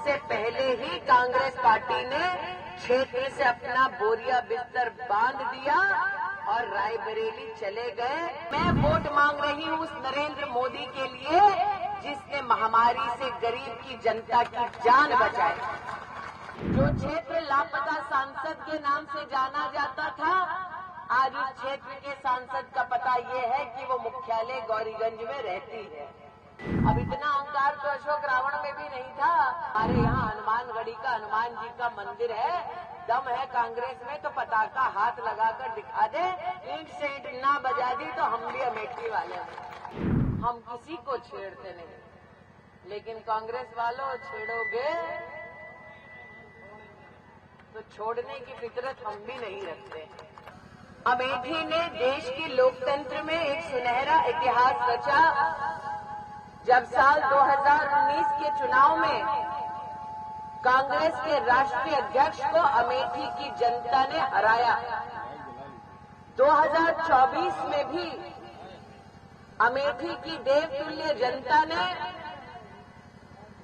से पहले ही कांग्रेस पार्टी ने क्षेत्र से अपना बोरिया बिस्तर बांध दिया और रायबरेली चले गए। मैं वोट मांग रही हूँ उस नरेंद्र मोदी के लिए जिसने महामारी से गरीब की जनता की जान बचाई। जो क्षेत्र लापता सांसद के नाम से जाना जाता था, आज उस क्षेत्र के सांसद का पता ये है कि वो मुख्यालय गौरीगंज में रहती है। अब इतना अहंकार तो अशोक रावण में भी नहीं था। हमारे यहाँ हनुमानगढ़ी का हनुमान जी का मंदिर है, दम है कांग्रेस में तो पताका हाथ लगाकर दिखा दे, ईंट से ईंट ना बजा दी तो हम भी अमेठी वाले हैं। हम किसी को छेड़ते नहीं, लेकिन कांग्रेस वालों छेड़ोगे तो छोड़ने की फितरत हम भी नहीं रखते। अमेठी ने देश की लोकतंत्र में एक सुनहरा इतिहास रचा जब साल 2019 के चुनाव में कांग्रेस के राष्ट्रीय अध्यक्ष को अमेठी की जनता ने हराया। 2024 में भी अमेठी की देवतुल्य जनता ने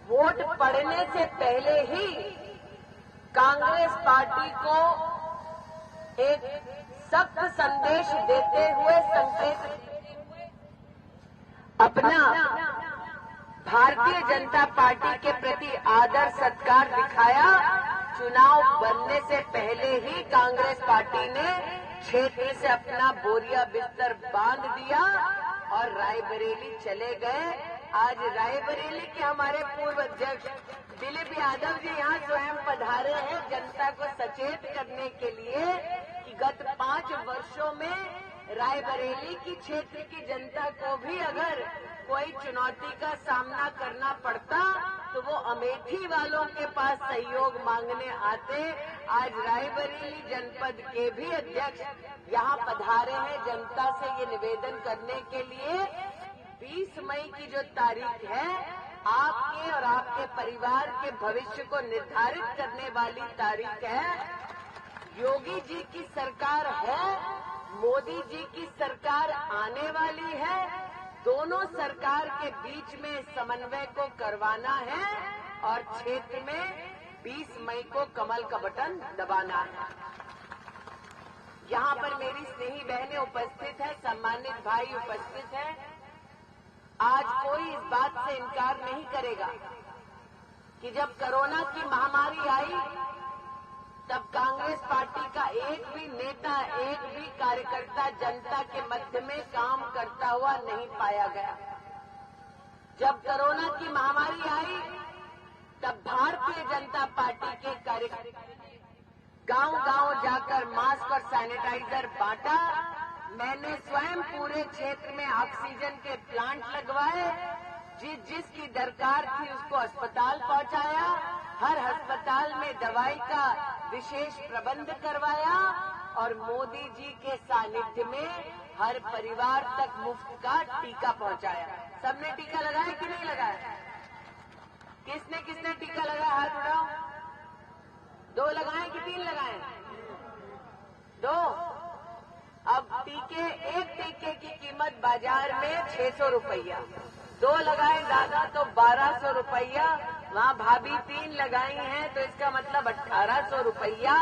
वोट पड़ने से पहले ही कांग्रेस पार्टी को एक सख्त संदेश देते हुए संकेत अपना भारतीय जनता पार्टी के प्रति आदर सत्कार दिखाया। चुनाव बनने से पहले ही कांग्रेस पार्टी ने क्षेत्र से अपना बोरिया बिस्तर बांध दिया और रायबरेली चले गए। आज रायबरेली के हमारे पूर्व अध्यक्ष दिलीप यादव जी यहाँ स्वयं पधारे हैं जनता को सचेत करने के लिए कि गत 5 वर्षों में रायबरेली की क्षेत्र की जनता को भी अगर कोई चुनौती का सामना करना पड़ता तो वो अमेठी वालों के पास सहयोग मांगने आते। आज रायबरेली जनपद के भी अध्यक्ष यहाँ पधारे हैं जनता से ये निवेदन करने के लिए। 20 मई की जो तारीख है आपके और आपके परिवार के भविष्य को निर्धारित करने वाली तारीख है। योगी जी की सरकार है, मोदी जी की सरकार आने वाली है। दोनों सरकार के बीच में समन्वय को करवाना है और क्षेत्र में 20 मई को कमल का बटन दबाना है। यहाँ पर मेरी स्नेही बहनें उपस्थित है, सम्मानित भाई उपस्थित है। आज कोई इस बात से इनकार नहीं करेगा कि जब कोरोना की महामारी आई तब कांग्रेस पार्टी का एक भी नेता, एक भी कार्यकर्ता जनता के मध्य में काम करता हुआ नहीं पाया गया। जब कोरोना की महामारी आई तब भारतीय जनता पार्टी के कार्यकर्ता गांव-गांव जाकर मास्क और सैनिटाइजर बांटा। मैंने स्वयं पूरे क्षेत्र में ऑक्सीजन के प्लांट लगवाए, जिसकी दरकार थी उसको अस्पताल पहुंचाया। हर अस्पताल में दवाई का विशेष प्रबंध करवाया और मोदी जी के सानिध्य में हर परिवार तक मुफ्त का टीका पहुंचाया। सबने टीका लगाया कि नहीं लगाया? किसने किसने टीका लगाया? हाथ उठाओ। 2 लगाए कि 3 लगाए? 2। अब एक टीके की कीमत बाजार में 600 रुपया, 2 लगाए दादा तो 1200 रुपया। वहाँ भाभी 3 लगाई हैं तो इसका मतलब 1800 रुपया।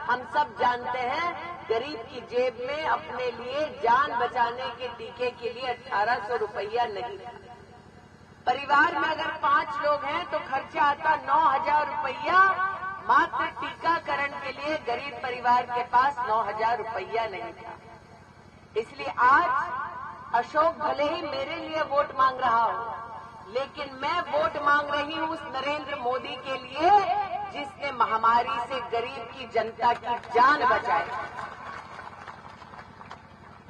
हम सब जानते हैं गरीब की जेब में अपने लिए जान बचाने के टीके के लिए 1800 रुपया नहीं था। परिवार में अगर 5 लोग हैं तो खर्चा आता 9000 रुपया। मात्र टीकाकरण के लिए गरीब परिवार के पास 9000 रुपया नहीं था। इसलिए आज अशोक भले ही मेरे लिए वोट मांग रहा हो, लेकिन मैं वोट मांग रही हूँ उस नरेंद्र मोदी के लिए जिसने महामारी से गरीब की जनता की जान बचाई।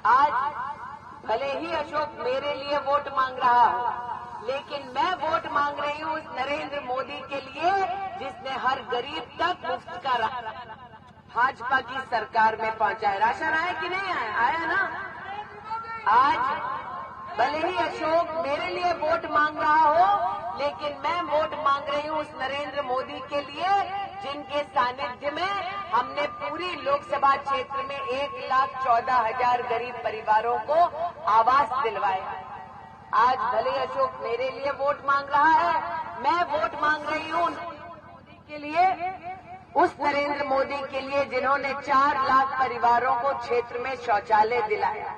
आज भले ही अशोक मेरे लिए वोट मांग रहा हो, लेकिन मैं वोट मांग रही हूँ उस नरेंद्र मोदी के लिए जिसने हर गरीब तक मुफ्त का भाजपा की सरकार में पहुंचाया। राशन आया कि नहीं आया? आया ना? आज भले ही अशोक मेरे लिए वोट मांग रहा हो, लेकिन मैं वोट मांग रही हूँ उस नरेंद्र मोदी के लिए जिनके सानिध्य में हमने पूरी लोकसभा क्षेत्र में 1,14,000 गरीब परिवारों को आवास दिलवाया। आज भले अशोक मेरे लिए वोट मांग रहा है, मैं वोट मांग रही हूँ के लिए, उस नरेंद्र मोदी के लिए जिन्होंने 4 लाख परिवारों को क्षेत्र में शौचालय दिलाया,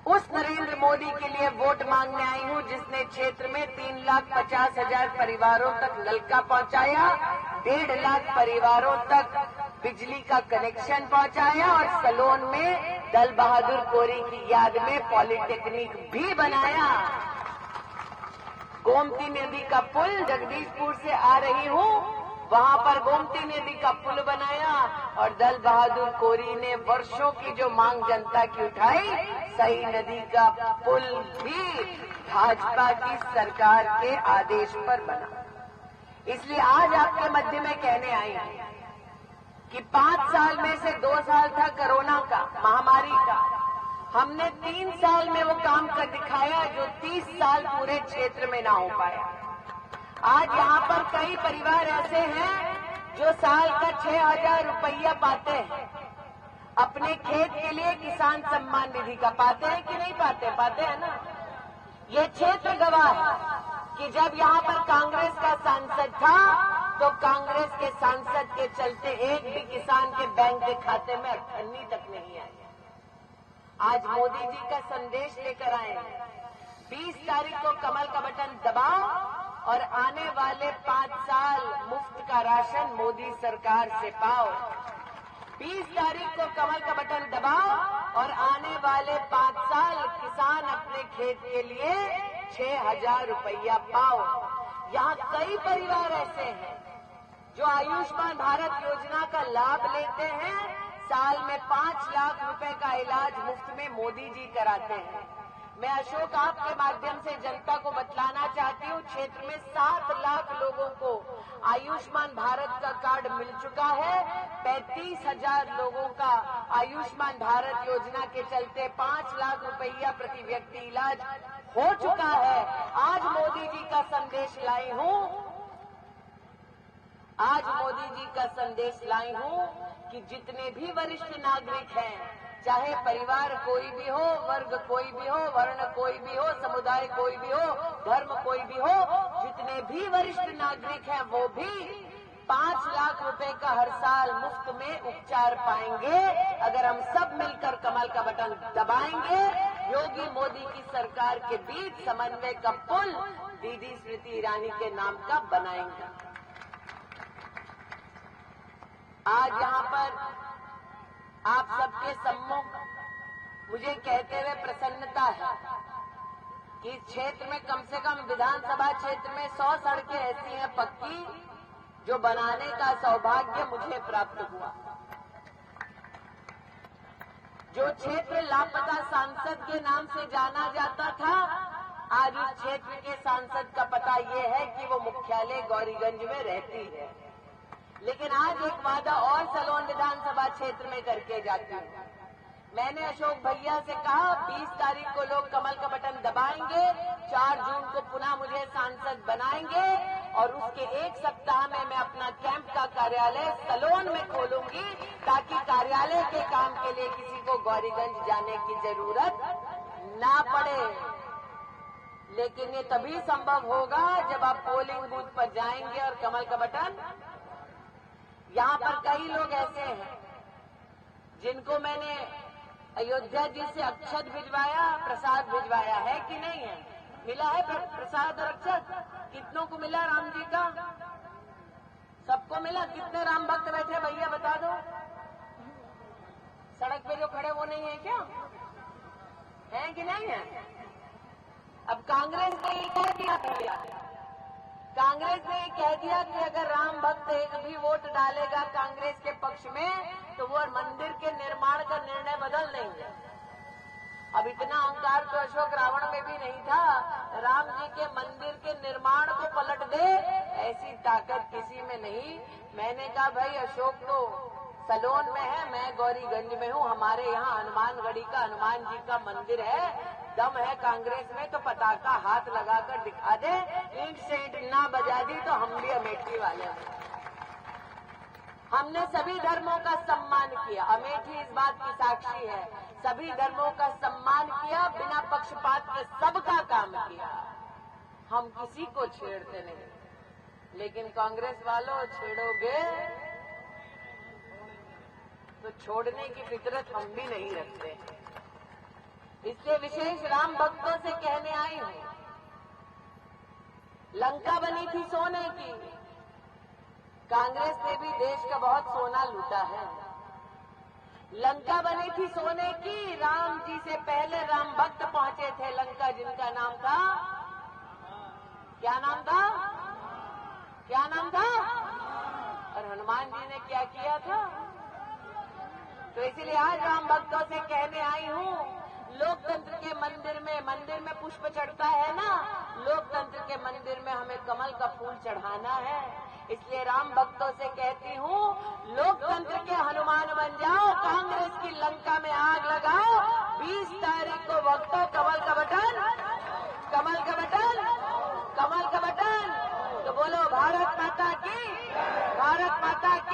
उस नरेंद्र मोदी के लिए वोट मांगने आई हूं जिसने क्षेत्र में 3,50,000 परिवारों तक नलका पहुंचाया, 1.5 लाख परिवारों तक बिजली का कनेक्शन पहुंचाया और सलोन में दल बहादुर कोरी की याद में पॉलिटेक्निक भी बनाया। गोमती नदी का पुल जगदीशपुर से आ रही हूं, वहां पर गोमती नदी का पुल बनाया और दल बहादुर कोरी ने वर्षों की जो मांग जनता की उठाई, सई नदी का पुल भी भाजपा की सरकार के आदेश पर बना। इसलिए आज आपके मध्य में कहने आई हूं कि 5 साल में से 2 साल था कोरोना का, महामारी का, हमने 3 साल में वो काम कर दिखाया जो 30 साल पूरे क्षेत्र में ना हो पाया। आज यहाँ पर कई परिवार ऐसे हैं जो साल का 6,000 रुपया पाते हैं, अपने खेत के लिए किसान सम्मान निधि का पाते हैं कि नहीं पाते? पाते हैं ना। ये क्षेत्र गवाह है कि जब यहाँ पर कांग्रेस का सांसद था तो कांग्रेस के सांसद के चलते एक भी किसान के बैंक के खाते में अठन्नी तक नहीं आई। आज मोदी जी का संदेश लेकर आए हैं, 20 तारीख को कमल का बटन दबाओ और आने वाले 5 साल मुफ्त का राशन मोदी सरकार से पाओ। 20 तारीख को कमल का बटन दबाओ और आने वाले 5 साल किसान अपने खेत के लिए 6,000 रुपया पाओ। यहाँ कई परिवार ऐसे हैं जो आयुष्मान भारत योजना का लाभ लेते हैं, साल में 5 लाख रुपए का इलाज मुफ्त में मोदी जी कराते हैं। मैं अशोक आपके माध्यम से जनता को बतलाना चाहती हूँ, क्षेत्र में 7 लाख लोगों को आयुष्मान भारत का कार्ड मिल चुका है। 35,000 लोगों का आयुष्मान भारत योजना के चलते 5 लाख रुपया प्रति व्यक्ति इलाज हो चुका है। आज मोदी जी का संदेश लाई हूँ, आज मोदी जी का संदेश लाई हूँ कि जितने भी वरिष्ठ नागरिक हैं, चाहे परिवार कोई भी हो, वर्ग कोई भी हो, वर्ण कोई भी हो, समुदाय कोई भी हो, धर्म कोई भी हो, जितने भी वरिष्ठ नागरिक हैं वो भी 5 लाख रुपए का हर साल मुफ्त में उपचार पाएंगे अगर हम सब मिलकर कमल का बटन दबाएंगे। योगी मोदी की सरकार के बीच समन्वय का पुल दीदी स्मृति ईरानी के नाम का बनाएंगे। आज यहाँ पर आप सबके सम्मुख मुझे कहते हुए प्रसन्नता है कि इस क्षेत्र में कम से कम विधानसभा क्षेत्र में 100 सड़कें ऐसी हैं पक्की जो बनाने का सौभाग्य मुझे प्राप्त हुआ। जो क्षेत्र लापता सांसद के नाम से जाना जाता था, आज उस क्षेत्र के सांसद का पता ये है कि वो मुख्यालय गौरीगंज में रहती है। लेकिन आज एक वादा और सलोन विधानसभा क्षेत्र में करके जाती हूँ। मैंने अशोक भैया से कहा 20 तारीख को लोग कमल का बटन दबाएंगे, 4 जून को पुनः मुझे सांसद बनाएंगे और उसके 1 सप्ताह में मैं अपना कैंप का कार्यालय सलोन में खोलूंगी ताकि कार्यालय के काम के लिए किसी को गौरीगंज जाने की जरूरत ना पड़े। लेकिन ये तभी संभव होगा जब आप पोलिंग बूथ पर जाएंगे और कमल का बटन। यहाँ पर कई लोग ऐसे हैं जिनको मैंने अयोध्या जी से अक्षत भिजवाया, प्रसाद भिजवाया है कि नहीं है? मिला है प्रसाद और अक्षत? कितनों को मिला राम जी का? सबको मिला? कितने राम भक्त बैठे भैया बता दो। सड़क पे जो खड़े वो नहीं है क्या? है कि नहीं है? अब कांग्रेस ने ये कह दिया, कांग्रेस ने ये कह दिया कि अगर राम भक्त एक भी वोट डालेगा कांग्रेस के पक्ष में तो वो मंदिर के निर्माण का निर्णय बदल देंगे। अब इतना अहंकार तो अशोक रावण में भी नहीं था, राम जी के मंदिर के निर्माण को पलट दे ऐसी ताकत किसी में नहीं। मैंने कहा भाई अशोक तो सलोन में है, मैं गौरीगंज में हूँ, हमारे यहाँ हनुमानगढ़ी का हनुमान जी का मंदिर है, दम है कांग्रेस में तो पताका हाथ लगाकर दिखा दे, ईंट से ईंट ना बजा दी तो हम भी अमेठी वाले हैं। हमने सभी धर्मों का सम्मान किया, अमेठी इस बात की साक्षी है, सभी धर्मों का सम्मान किया, बिना पक्षपात के सबका काम किया, हम किसी को छेड़ते नहीं। लेकिन कांग्रेस वालों छेड़ोगे तो छोड़ने की फितरत हम भी नहीं रखते। इसलिए विशेष राम भक्तों से कहने आई हूं, लंका बनी थी सोने की, कांग्रेस ने भी देश का बहुत सोना लूटा है। लंका बनी थी सोने की, राम जी से पहले राम भक्त पहुंचे थे लंका, जिनका नाम था, क्या नाम था, क्या नाम था? और हनुमान जी ने क्या किया था? तो इसीलिए आज राम भक्तों से कहने आई हूं, लोकतंत्र के मंदिर में पुष्प चढ़ता है ना, लोकतंत्र के मंदिर में हमें कमल का फूल चढ़ाना है। इसलिए राम भक्तों से कहती हूं, लोकतंत्र के हनुमान बन जाओ, कांग्रेस की लंका में आग लगाओ। 20 तारीख को भक्तों कमल का बटन, कमल का बटन, कमल का बटन। तो बोलो भारत माता की, भारत माता की।